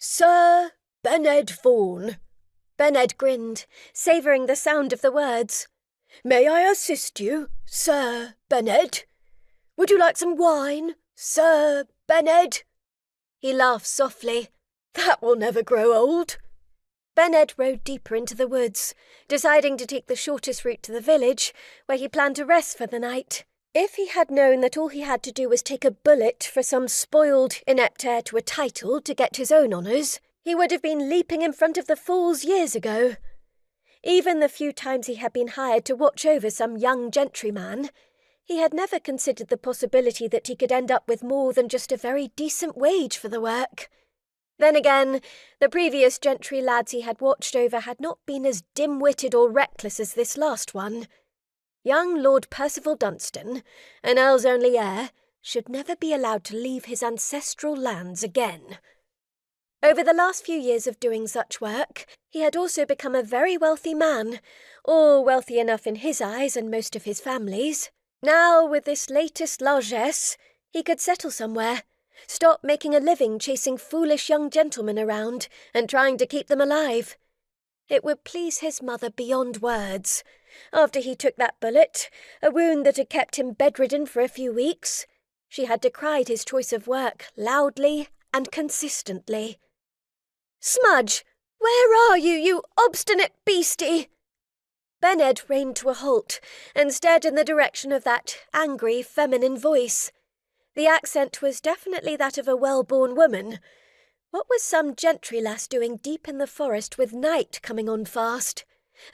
Sir Bened Vaughn. Bened grinned, savouring the sound of the words. May I assist you, Sir Bened? Would you like some wine, Sir Bened? He laughed softly. That will never grow old. Bened rode deeper into the woods, deciding to take the shortest route to the village, where he planned to rest for the night. If he had known that all he had to do was take a bullet for some spoiled, inept heir to a title to get his own honours, he would have been leaping in front of the fools years ago. Even the few times he had been hired to watch over some young gentryman, he had never considered the possibility that he could end up with more than just a very decent wage for the work. Then again, the previous gentry lads he had watched over had not been as dim-witted or reckless as this last one. Young Lord Percival Dunstan, an earl's only heir, should never be allowed to leave his ancestral lands again. Over the last few years of doing such work, he had also become a very wealthy man, or wealthy enough in his eyes and most of his family's. Now, with this latest largesse, he could settle somewhere, stop making a living chasing foolish young gentlemen around and trying to keep them alive. It would please his mother beyond words. After he took that bullet, a wound that had kept him bedridden for a few weeks, she had decried his choice of work loudly and consistently. "Smudge, where are you, you obstinate beastie?" Bened reined to a halt and stared in the direction of that angry feminine voice. The accent was definitely that of a well-born woman. What was some gentry lass doing deep in the forest with night coming on fast?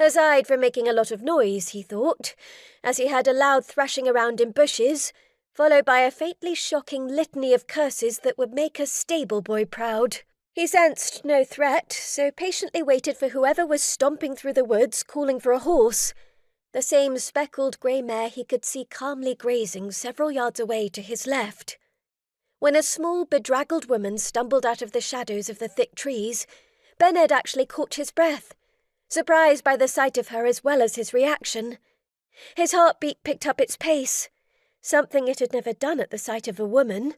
Aside from making a lot of noise, he thought, as he heard a loud thrashing around in bushes, followed by a faintly shocking litany of curses that would make a stable boy proud. He sensed no threat, so patiently waited for whoever was stomping through the woods calling for a horse, the same speckled grey mare he could see calmly grazing several yards away to his left. When a small, bedraggled woman stumbled out of the shadows of the thick trees, Bened actually caught his breath, surprised by the sight of her as well as his reaction. His heartbeat picked up its pace, something it had never done at the sight of a woman,